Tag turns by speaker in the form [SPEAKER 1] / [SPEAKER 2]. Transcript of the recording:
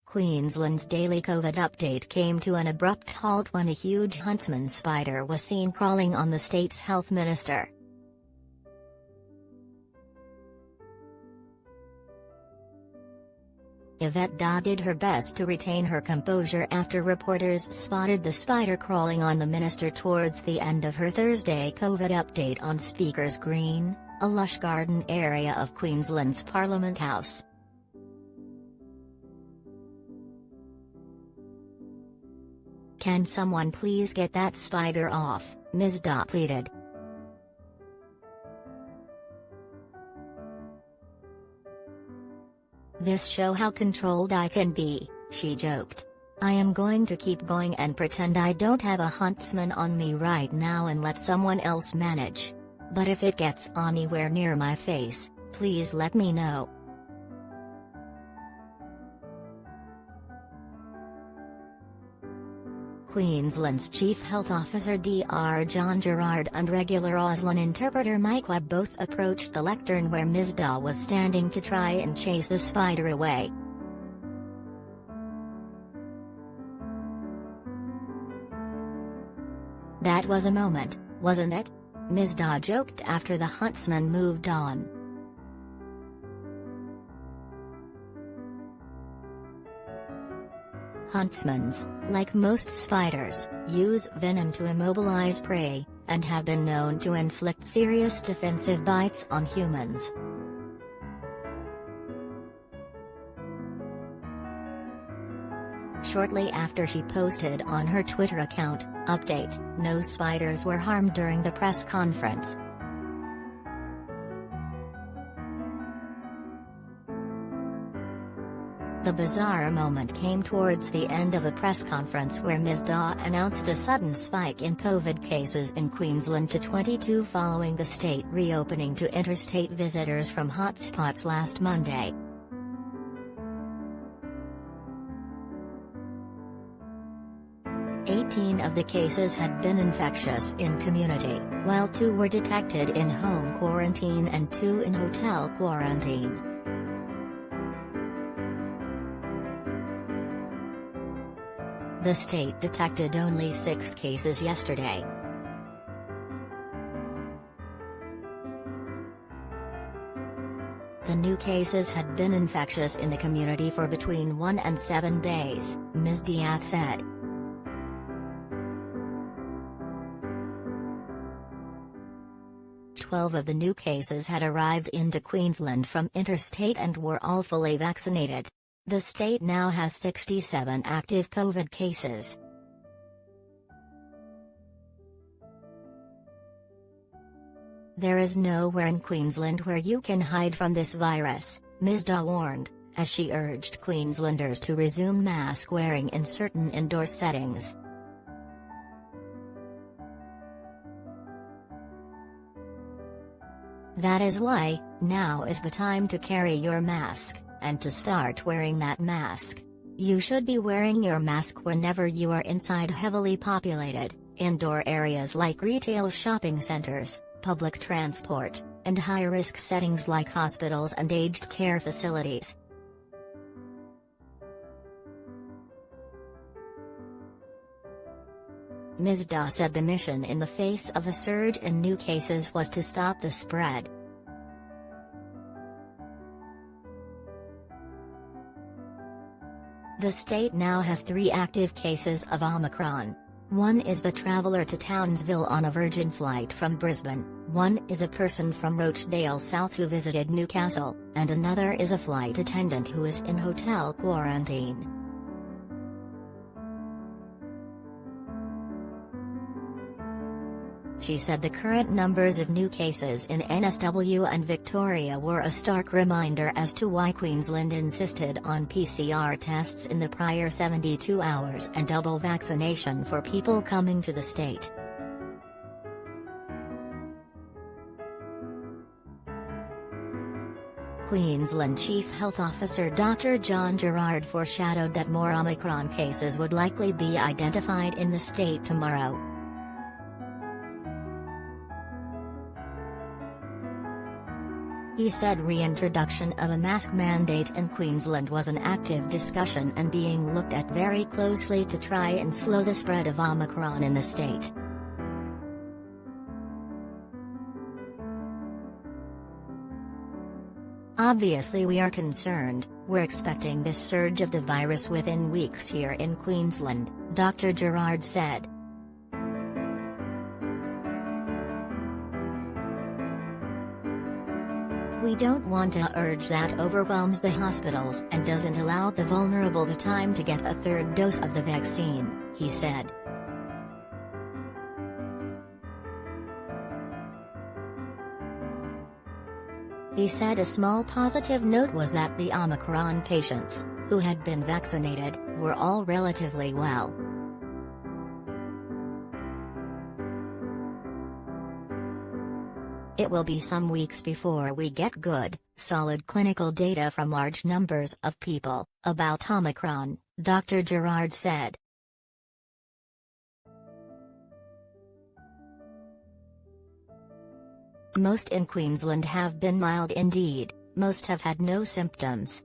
[SPEAKER 1] Queensland's daily COVID update came to an abrupt halt when a huge huntsman spider was seen crawling on the state's health minister. Yvette D'Ath did her best to retain her composure after reporters spotted the spider crawling on the minister towards the end of her Thursday COVID update on Speaker's Green, a lush garden area of Queensland's Parliament House. "Can someone please get that spider off?" Ms. D'Ath pleaded. "This shows how controlled I can be," she joked. "I am going to keep going and pretend I don't have a huntsman on me right now and let someone else manage. But if it gets anywhere near my face, please let me know." Queensland's Chief Health Officer Dr. John Gerard and regular Auslan interpreter Mike Webb both approached the lectern where Ms. D'Ath was standing to try and chase the spider away. "That was a moment, wasn't it?" Ms. D'Ath joked after the huntsman moved on. Huntsmans, like most spiders, use venom to immobilize prey, and have been known to inflict serious defensive bites on humans. Shortly after she posted on her Twitter account, "Update, no spiders were harmed during the press conference." The bizarre moment came towards the end of a press conference where Ms. D'Ath announced a sudden spike in COVID cases in Queensland to 22 following the state reopening to interstate visitors from hotspots last Monday. "18 of the cases had been infectious in community, while 2 were detected in home quarantine and 2 in hotel quarantine. The state detected only 6 cases yesterday. The new cases had been infectious in the community for between 1 and 7 days, Ms. D'Ath said. "12 of the new cases had arrived into Queensland from interstate and were all fully vaccinated. The state now has 67 active COVID cases. There is nowhere in Queensland where you can hide from this virus," Ms. D'Ath warned, as she urged Queenslanders to resume mask wearing in certain indoor settings. "That is why, now is the time to carry your mask, and to start wearing that mask. You should be wearing your mask whenever you are inside heavily populated, indoor areas like retail shopping centers, public transport, and high-risk settings like hospitals and aged care facilities." Ms. D'Ath said the mission in the face of a surge in new cases was to stop the spread. The state now has 3 active cases of Omicron. One is the traveller to Townsville on a Virgin flight from Brisbane, one is a person from Rochdale South who visited Newcastle, and another is a flight attendant who is in hotel quarantine. She said the current numbers of new cases in NSW and Victoria were a stark reminder as to why Queensland insisted on PCR tests in the prior 72 hours and double vaccination for people coming to the state. Queensland Chief Health Officer Dr. John Gerard foreshadowed that more Omicron cases would likely be identified in the state tomorrow. He said reintroduction of a mask mandate in Queensland was an active discussion and being looked at very closely to try and slow the spread of Omicron in the state. Obviously we are concerned. We're expecting this surge of the virus within weeks here in Queensland, Dr. Gerard said. We don't want a urge that overwhelms the hospitals and doesn't allow the vulnerable the time to get a third dose of the vaccine, he said. He said a small positive note was that the Omicron patients, who had been vaccinated, were all relatively well. It will be some weeks before we get good, solid clinical data from large numbers of people about Omicron, Dr. Gerard said. Most in Queensland have been mild indeed, most have had no symptoms.